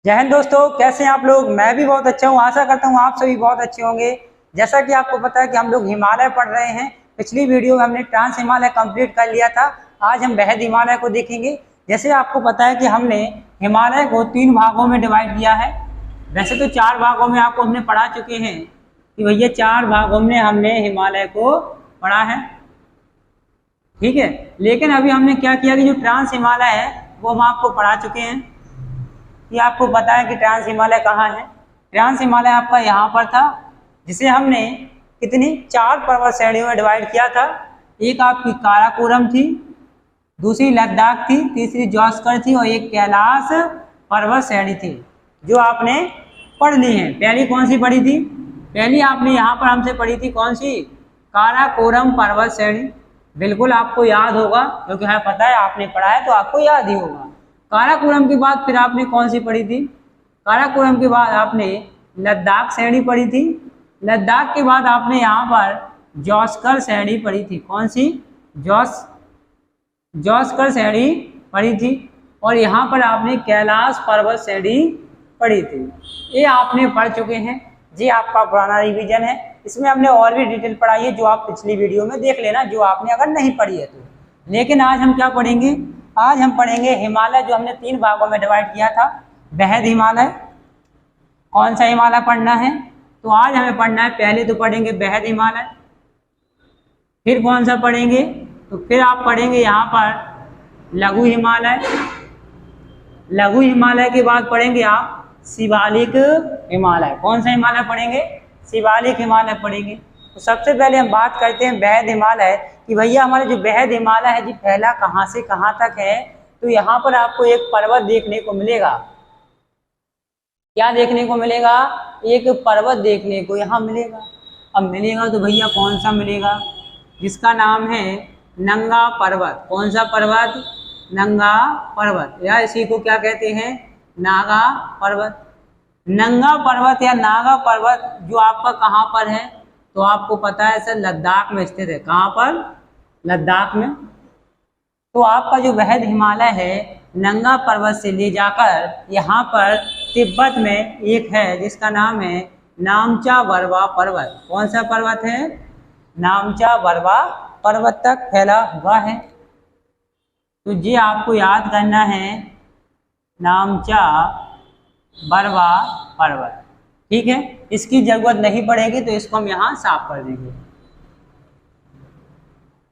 जय हिंद दोस्तों, कैसे हैं आप लोग। मैं भी बहुत अच्छा हूँ। आशा करता हूँ आप सभी बहुत अच्छे होंगे। जैसा कि आपको पता है कि हम लोग हिमालय पढ़ रहे हैं। पिछली वीडियो में हमने ट्रांस हिमालय कंप्लीट कर लिया था। आज हम बेहद हिमालय को देखेंगे। जैसे आपको पता है कि हमने हिमालय को 3 भागों में डिवाइड किया है। वैसे तो 4 भागों में आपको हमने पढ़ा चुके हैं कि भैया 4 भागों में हमने हिमालय को पढ़ा है, ठीक है। लेकिन अभी हमने क्या किया कि जो ट्रांस हिमालय है वो हम आपको पढ़ा चुके हैं। कि आपको पता है कि ट्रांस हिमालय कहाँ है। ट्रांस हिमालय आपका यहाँ पर था, जिसे हमने कितनी 4 पर्वत श्रेणियों में डिवाइड किया था। एक आपकी काराकोरम थी, दूसरी लद्दाख थी, तीसरी जॉस्कर थी और एक कैलाश पर्वत श्रेणी थी, जो आपने पढ़ ली है। पहली कौन सी पढ़ी थी? पहली आपने यहाँ पर हमसे पढ़ी थी, कौन सी? काराकोरम पर्वत श्रेणी। बिल्कुल आपको याद होगा, क्योंकि हमें पता है आपने पढ़ा है तो आपको याद ही होगा। काराकोरम के बाद फिर आपने कौन सी पढ़ी थी? काराकोरम के बाद आपने लद्दाख श्रेणी पढ़ी थी। लद्दाख के बाद आपने यहाँ पर जॉस्कर श्रेणी पढ़ी थी। कौन सी? जॉस्कर श्रेणी पढ़ी थी। और यहाँ पर आपने कैलाश पर्वत श्रेणी पढ़ी थी। ये आपने पढ़ चुके हैं। जी आपका पुराना रिवीजन है। इसमें हमने और भी डिटेल पढ़ाई है, जो आप पिछली वीडियो में देख लेना, जो आपने अगर नहीं पढ़ी है तो। लेकिन आज हम क्या पढ़ेंगे? आज हम पढ़ेंगे हिमालय, जो हमने 3 भागों में डिवाइड किया था। बेहद हिमालय। कौन सा हिमालय पढ़ना है? तो आज हमें पढ़ना है, पहले तो पढ़ेंगे बेहद हिमालय, फिर कौन सा पढ़ेंगे? तो फिर आप पढ़ेंगे यहाँ पर लघु हिमालय। लघु हिमालय के बाद पढ़ेंगे आप शिवालिक हिमालय। कौन सा हिमालय पढ़ेंगे? शिवालिक हिमालय पढ़ेंगे। तो सबसे पहले हम बात करते हैं बेहद हिमालय कि भैया हमारे जो बेहद हिमालय है जी, फैला कहाँ से कहाँ तक है। तो यहाँ पर आपको एक पर्वत देखने को मिलेगा। क्या देखने को मिलेगा? एक पर्वत देखने को यहाँ मिलेगा। अब मिलेगा तो भैया कौन सा मिलेगा? जिसका नाम है नंगा पर्वत। कौन सा पर्वत? नंगा पर्वत, या इसी को क्या कहते हैं? नागा पर्वत। नंगा पर्वत या नागा पर्वत जो आपका कहाँ पर है? तो आपको पता है सर, लद्दाख में स्थित है। कहाँ पर? लद्दाख में। तो आपका जो बेहद हिमालय है, नंगा पर्वत से ले जाकर यहाँ पर तिब्बत में एक है, जिसका नाम है नामचा बरवा पर्वत। कौन सा पर्वत है? नामचा बरवा पर्वत तक फैला हुआ है। तो ये आपको याद करना है, नामचा बरवा पर्वत, ठीक है। इसकी जरूरत नहीं पड़ेगी, तो इसको हम यहाँ साफ कर देंगे।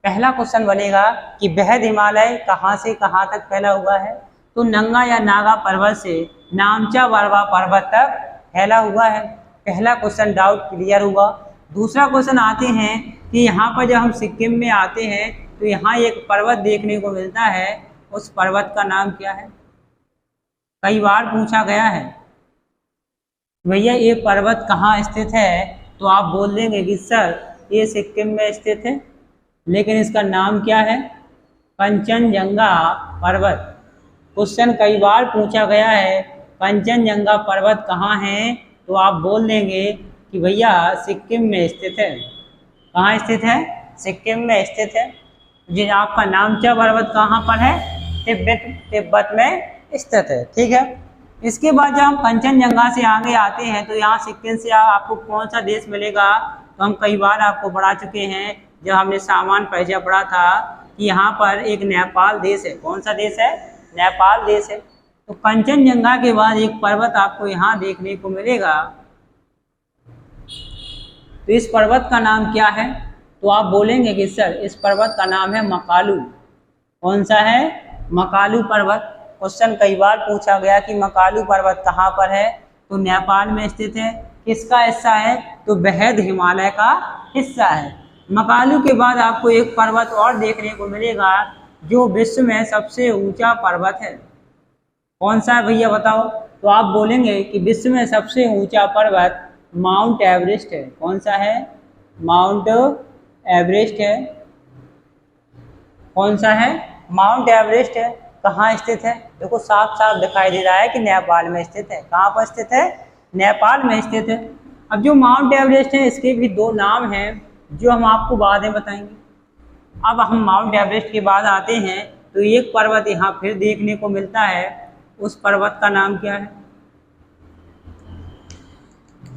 पहला क्वेश्चन बनेगा कि बेहद हिमालय कहाँ से कहाँ तक फैला हुआ है? तो नंगा या नागा पर्वत से नामचा बरवा पर्वत तक फैला हुआ है। पहला क्वेश्चन डाउट क्लियर हुआ। दूसरा क्वेश्चन आते हैं कि यहाँ पर जब हम सिक्किम में आते हैं तो यहाँ एक पर्वत देखने को मिलता है। उस पर्वत का नाम क्या है? कई बार पूछा गया है भैया ये पर्वत कहाँ स्थित है। तो आप बोल देंगे कि सर ये सिक्किम में स्थित है, लेकिन इसका नाम क्या है? कंचनजंगा पर्वत। क्वेश्चन कई बार पूछा गया है, कंचनजंगा पर्वत कहाँ है? तो आप बोल देंगे कि भैया सिक्किम में स्थित है। कहाँ स्थित है? सिक्किम में स्थित है। जी आपका नामचा पर्वत कहाँ पर है? तिब्बत में स्थित है, ठीक है। इसके बाद जब हम कंचनजंगा से आगे आते हैं तो यहाँ सिक्किम से आपको कौन सा देश मिलेगा? तो हम कई बार आपको पढ़ा चुके हैं, जब हमने सामान्य परिचय पढ़ा था कि यहाँ पर एक नेपाल देश है। कौन सा देश है? नेपाल देश है। तो कंचनजंगा के बाद एक पर्वत आपको यहाँ देखने को मिलेगा। तो इस पर्वत का नाम क्या है? तो आप बोलेंगे कि सर इस पर्वत का नाम है मकालू। कौन सा है? मकालू पर्वत। क्वेश्चन कई बार पूछा गया कि मकालू पर्वत कहाँ पर है? तो नेपाल में स्थित है। किसका हिस्सा है? तो बेहद हिमालय का हिस्सा है। मकालू के बाद आपको एक पर्वत और देखने को मिलेगा, जो विश्व में सबसे ऊंचा पर्वत है। कौन सा है भैया बताओ? तो आप बोलेंगे कि विश्व में सबसे ऊंचा पर्वत माउंट एवरेस्ट है। कौन सा है? माउंट एवरेस्ट है। कौन सा है? माउंट एवरेस्ट है। कहाँ स्थित है? देखो साफ साफ दिखाई दे रहा है कि नेपाल में स्थित है। कहाँ पर स्थित है? नेपाल में स्थित है। अब जो माउंट एवरेस्ट है, इसके भी 2 नाम हैं, जो हम आपको बाद में बताएंगे। अब हम माउंट एवरेस्ट के बाद आते हैं तो एक पर्वत यहाँ फिर देखने को मिलता है। उस पर्वत का नाम क्या है?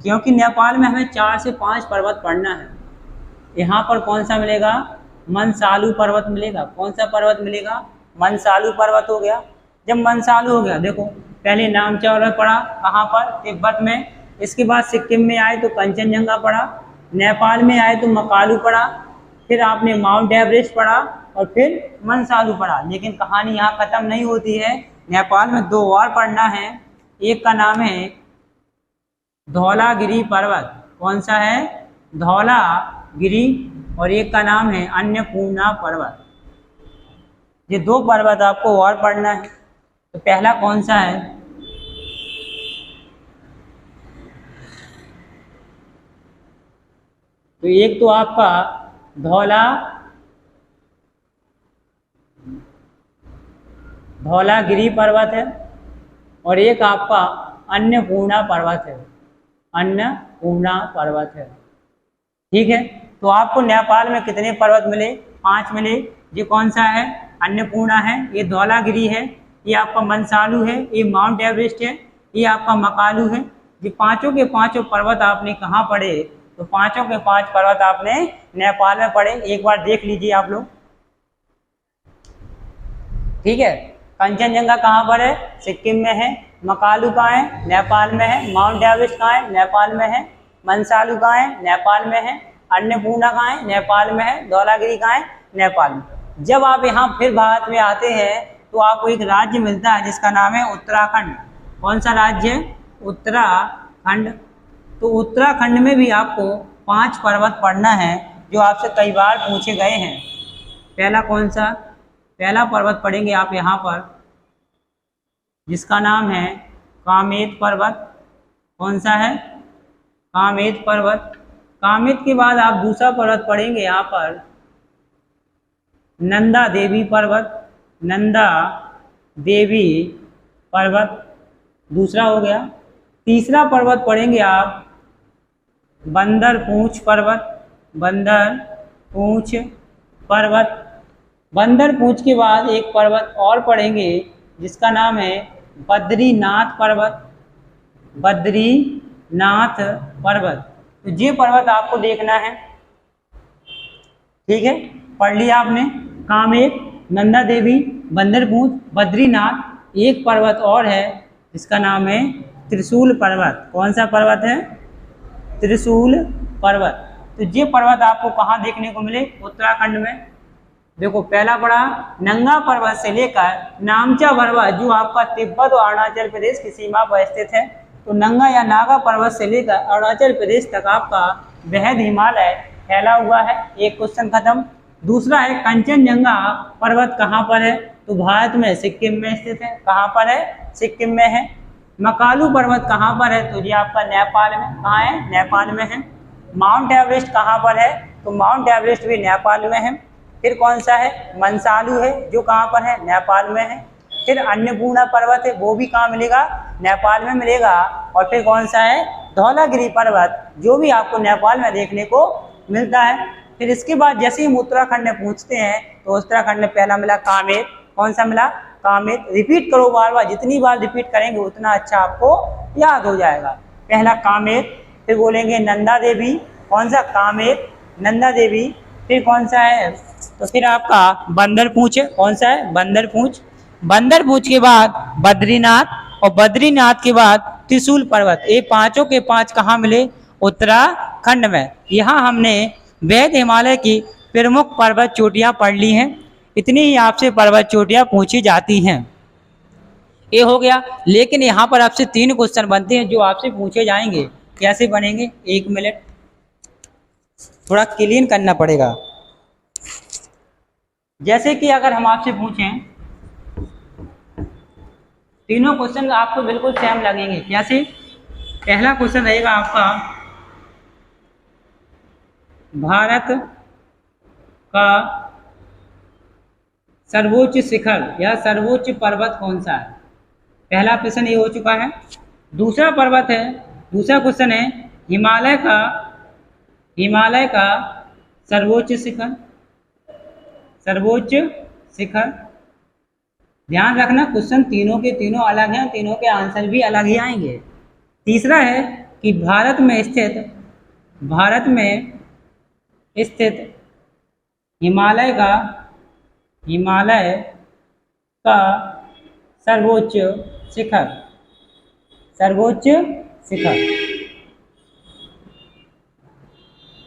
क्योंकि नेपाल में हमें 4 से 5 पर्वत पढ़ना है। यहाँ पर कौन सा मिलेगा? मनसालू पर्वत मिलेगा। कौन सा पर्वत मिलेगा? मनसालू पर्वत हो गया। जब मनसालू हो गया, देखो पहले नामचा पर्वत पढ़ा, कहाँ पर? तिब्बत में। इसके बाद सिक्किम में आए तो कंचनजंगा पढ़ा, नेपाल में आए तो मकालू पढ़ा, फिर आपने माउंट एवरेस्ट पढ़ा और फिर मनसालू पढ़ा। लेकिन कहानी यहाँ खत्म नहीं होती है, नेपाल में 2 और पढ़ना है। एक का नाम है धौलागिरी पर्वत। कौन सा है? धौलागिरी। और एक का नाम है अन्नपूर्णा पर्वत। ये 2 पर्वत आपको और पढ़ना है। तो पहला कौन सा है? तो एक तो आपका धौलागिरी पर्वत है और एक आपका अन्नपूर्णा पर्वत है। अन्नपूर्णा पर्वत है। ठीक है, तो आपको नेपाल में कितने पर्वत मिले? 5 मिले। ये कौन सा है? अन्नपूर्णा है, ये धौलागिरी है, ये आपका मनसालू है, ये माउंट एवरेस्ट है, ये आपका मकालू है। ये पांचों के पांचों पर्वत आपने कहाँ पढ़े? तो पांचों के 5 पर्वत आपने नेपाल में पढ़े। एक बार देख लीजिए आप लोग। ठीक है, कंचनजंगा कहाँ पर है? सिक्किम में है। मकालू कहाँ है? नेपाल में है। माउंट एवरेस्ट कहाँ है? नेपाल में है। मनसालू कहाँ है? नेपाल में है। अन्नपूर्णा कहाँ है? नेपाल में है। धौलागिरी कहाँ है? नेपाल में। जब आप यहाँ फिर भारत में आते हैं तो आपको एक राज्य मिलता है जिसका नाम है उत्तराखंड। कौन सा राज्य है? उत्तराखंड। तो उत्तराखंड में भी आपको 5 पर्वत पढ़ना है जो आपसे कई बार पूछे गए हैं। पहला कौन सा? पहला पर्वत पढ़ेंगे आप यहाँ पर जिसका नाम है कामेत पर्वत। कौन सा है? कामेत पर्वत। कामेत के बाद आप दूसरा पर्वत पढ़ेंगे यहाँ पर नंदा देवी पर्वत। नंदा देवी पर्वत दूसरा हो गया। तीसरा पर्वत पढ़ेंगे आप बंदरपूंछ पर्वत। बंदरपूंछ पर्वत। बंदरपूंछ के बाद एक पर्वत और पढ़ेंगे जिसका नाम है बद्रीनाथ पर्वत। बद्रीनाथ पर्वत। तो ये पर्वत आपको देखना है। ठीक है, पढ़ लिया आपने। कामेत, नंदा देवी, बंदरपूंछ, बद्रीनाथ। एक पर्वत और है जिसका नाम है त्रिशूल पर्वत। कौन सा पर्वत है? त्रिशूल पर्वत। तो ये पर्वत आपको कहाँ देखने को मिले? उत्तराखंड में। देखो पहला पड़ा नंगा पर्वत से लेकर नामचा पर्वत जो आपका तिब्बत और अरुणाचल प्रदेश की सीमा पर स्थित है। तो नंगा या नागा पर्वत से लेकर अरुणाचल प्रदेश तक आपका वृहद हिमालय फैला हुआ है। एक क्वेश्चन खत्म। दूसरा है कंचनजंगा पर्वत कहाँ पर है? तो भारत में सिक्किम में स्थित है। कहाँ पर है? सिक्किम में है। मकालू पर्वत कहाँ पर है? तो ये आपका नेपाल में। कहाँ है? नेपाल में है। माउंट एवरेस्ट कहाँ पर है? तो माउंट एवरेस्ट भी नेपाल में है। फिर कौन सा है? मनसालू है जो कहाँ पर है? नेपाल में है। फिर अन्नपूर्णा पर्वत है, वो भी कहाँ मिलेगा? नेपाल में मिलेगा। और फिर कौन सा है? धौलागिरी पर्वत जो भी आपको नेपाल में देखने को मिलता है। फिर इसके बाद जैसे ही हम उत्तराखंड में पूछते हैं तो उत्तराखंड में पहला मिला कामेत। कौन सा मिला? कामेत। रिपीट करो बार बार, जितनी बार रिपीट करेंगे उतना अच्छा आपको याद हो जाएगा। पहला कामेत। फिर बोलेंगे नंदा देवी। कौन सा? कामेत, नंदा देवी। फिर कौन सा है? तो फिर आपका बंदरपूंछ है। कौन सा है? बंदरपूंछ। बंदरपूंछ के बाद बद्रीनाथ और बद्रीनाथ के बाद त्रिशूल पर्वत। ये पांचों के 5 कहाँ मिले? उत्तराखंड में। यहाँ हमने वैध हिमालय की प्रमुख पर्वत चोटियाँ पढ़ ली हैं। इतनी ही आपसे पर्वत चोटियाँ पूछी जाती हैं। ये हो गया। लेकिन यहाँ पर आपसे 3 क्वेश्चन बनते हैं जो आपसे पूछे जाएंगे। कैसे बनेंगे? 1 मिनट, थोड़ा क्लीन करना पड़ेगा। जैसे कि अगर हम आपसे पूछें, तीनों क्वेश्चन आपको बिल्कुल सेम लगेंगे। कैसे? पहला क्वेश्चन रहेगा आपका भारत का सर्वोच्च शिखर या सर्वोच्च पर्वत कौन सा है? पहला प्रश्न ये हो चुका है। दूसरा पर्वत है, दूसरा क्वेश्चन है हिमालय का सर्वोच्च शिखर। सर्वोच्च शिखर। ध्यान रखना क्वेश्चन तीनों के तीनों अलग हैं, तीनों के आंसर भी अलग ही आएंगे। तीसरा है कि भारत में स्थित हिमालय का सर्वोच्च शिखर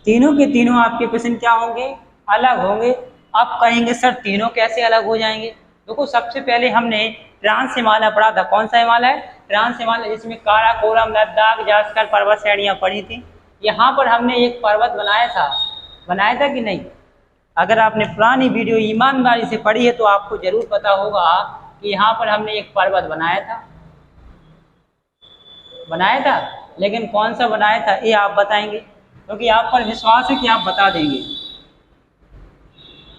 तीनों के तीनों आपके प्रश्न क्या होंगे, अलग होंगे। आप कहेंगे सर तीनों कैसे अलग हो जाएंगे? देखो सबसे पहले हमने ट्रांस हिमालय पढ़ा था। कौन सा हिमालय? ट्रांस हिमालय, जिसमें काराकोरम, लद्दाख, जास्कर पर्वत श्रेणियां पड़ी थी। यहाँ पर हमने एक पर्वत बनाया था कि नहीं? अगर आपने पुरानी वीडियो ईमानदारी से पढ़ी है तो आपको जरूर पता होगा कि यहाँ पर हमने एक पर्वत बनाया था। लेकिन कौन सा बनाया था ये आप बताएंगे, क्योंकि आप पर विश्वास है कि आप बता देंगे।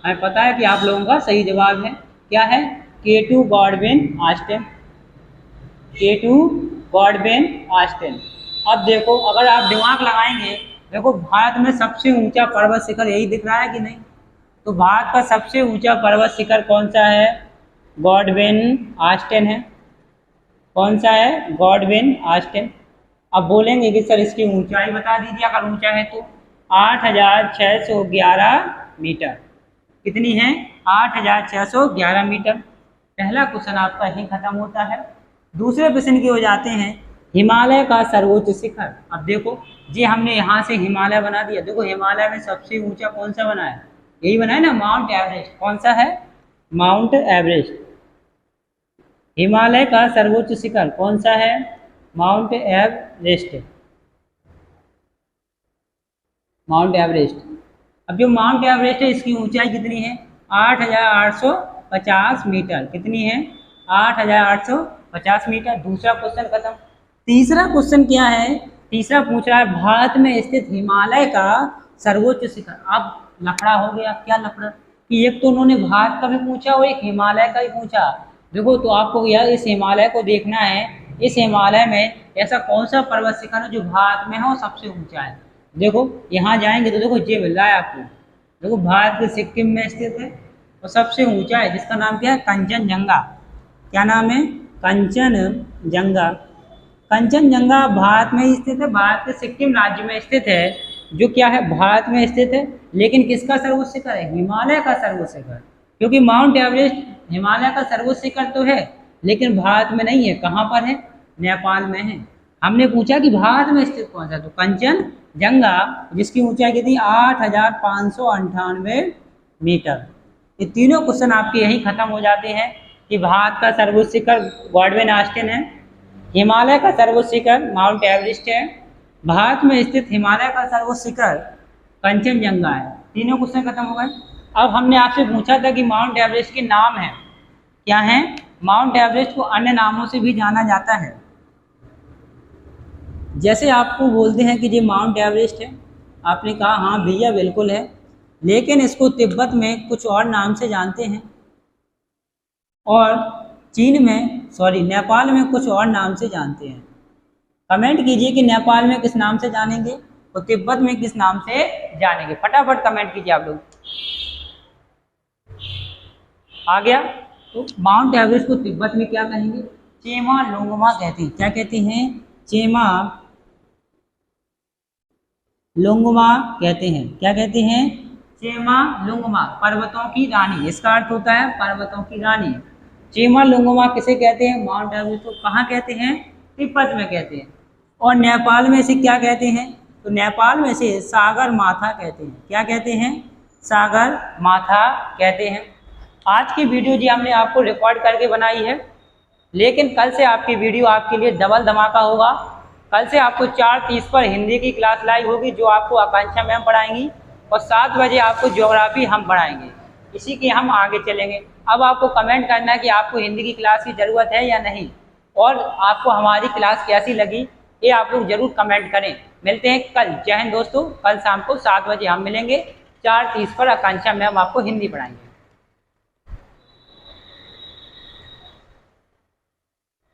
हमें पता है कि आप लोगों का सही जवाब है क्या है? K2 गॉडवेन आस्टेन। अब देखो, अगर आप दिमाग लगाएंगे, देखो भारत में सबसे ऊंचा पर्वत शिखर यही दिख रहा है कि नहीं? तो भारत का सबसे ऊंचा पर्वत शिखर कौन सा है? गॉडवेन आस्टेन है। कौन सा है? गॉडवेन आस्टेन। अब बोलेंगे कि सर इसकी ऊंचाई बता दीजिए, अगर ऊंचा है तो 8611 मीटर। कितनी है? 8611 मीटर। पहला क्वेश्चन आपका यही खत्म होता है। दूसरे प्रश्न की हो जाते हैं, हिमालय का सर्वोच्च शिखर। अब देखो जी, हमने यहाँ से हिमालय बना दिया। देखो हिमालय में सबसे ऊंचा कौन सा बना है? यही बना है ना, माउंट एवरेस्ट। कौन सा है? Mount Everest. हिमालय का सर्वोच्च शिखर कौन सा है? Mount Everest. अब जो माउंट एवरेस्ट है इसकी ऊंचाई कितनी है? 8850 मीटर। कितनी है? 8850 मीटर। दूसरा क्वेश्चन खत्म। तीसरा क्वेश्चन क्या है? तीसरा पूछ रहा है भारत में स्थित हिमालय का सर्वोच्च शिखर। अब लफड़ा हो गया। क्या लफड़ा? कि एक तो उन्होंने भारत का भी पूछा और एक हिमालय का भी पूछा। देखो तो आपको यार इस हिमालय को देखना है। इस हिमालय में ऐसा कौन सा पर्वत शिखर है जो भारत में है और सबसे ऊंचा है? देखो यहाँ जाएंगे तो देखो ये मिल रहा है आपको। देखो भारत के सिक्किम में स्थित है और सबसे ऊंचा है, जिसका नाम क्या है? कंचनजंगा। क्या नाम है? कंचनजंगा। कंचनजंगा भारत में स्थित है, भारत के सिक्किम राज्य में स्थित है, जो क्या है? भारत में स्थित है। लेकिन किसका सर्वोच्च शिखर है? हिमालय का सर्वोच्च शिखर। क्योंकि माउंट एवरेस्ट हिमालय का सर्वोच्च शिखर तो है, लेकिन भारत में नहीं है। कहाँ पर है? नेपाल में है। हमने पूछा कि भारत में स्थित कौन सा, तो कंचनजंगा, जिसकी ऊंचाई कितनी? 8598 मीटर। ये तीनों क्वेश्चन आपके यही खत्म हो जाते हैं कि भारत का सर्वोच्च शिखर गॉडवेन आस्टेन है, हिमालय का सर्वोच्च शिखर माउंट एवरेस्ट है, भारत में स्थित हिमालय का सर्वोच्च शिखर कंचनजंगा है। तीनों क्वेश्चन खत्म हो गए। अब हमने आपसे पूछा था कि माउंट एवरेस्ट के नाम है क्या है? माउंट एवरेस्ट को अन्य नामों से भी जाना जाता है। जैसे आपको बोलते हैं कि ये माउंट एवरेस्ट है, आपने कहा हाँ भैया बिल्कुल है, लेकिन इसको तिब्बत में कुछ और नाम से जानते हैं और नेपाल में कुछ और नाम से जानते हैं। कमेंट कीजिए कि नेपाल में किस नाम से जानेंगे और तिब्बत में किस नाम से जानेंगे। फटाफट कमेंट कीजिए आप लोग। आ गया? तो माउंट एवरेस्ट को तिब्बत में क्या कहेंगे? चेमालोंगमा कहते हैं। क्या कहते हैं? चेमालोंगमा कहते हैं। क्या कहते हैं? चेमालोंगमा, पर्वतों की रानी। इसका अर्थ होता है पर्वतों की रानी। चेमालोंगमा किसे कहते हैं? माउंट एवरेस्ट को। कहाँ कहते हैं? तिब्बत में कहते हैं। और नेपाल में इसे क्या कहते हैं? तो नेपाल में इसे सागर माथा कहते हैं। क्या कहते हैं? सागर माथा कहते हैं। आज की वीडियो जी हमने आपको रिकॉर्ड करके बनाई है, लेकिन कल से आपकी वीडियो आपके लिए डबल धमाका होगा। कल से आपको 4:30 पर हिंदी की क्लास लाइव होगी, जो आपको आकांक्षा मैम पढ़ाएंगी, और 7 बजे आपको ज्योग्राफी हम पढ़ाएंगे। इसी के हम आगे चलेंगे। अब आपको कमेंट करना है कि आपको हिंदी की क्लास की ज़रूरत है या नहीं, और आपको हमारी क्लास कैसी लगी ये आप लोग जरूर कमेंट करें। मिलते हैं कल। जय हिंद दोस्तों। कल शाम को 7 बजे हम मिलेंगे। 4:30 पर आकांक्षा मैम आपको हिंदी पढ़ाएंगे।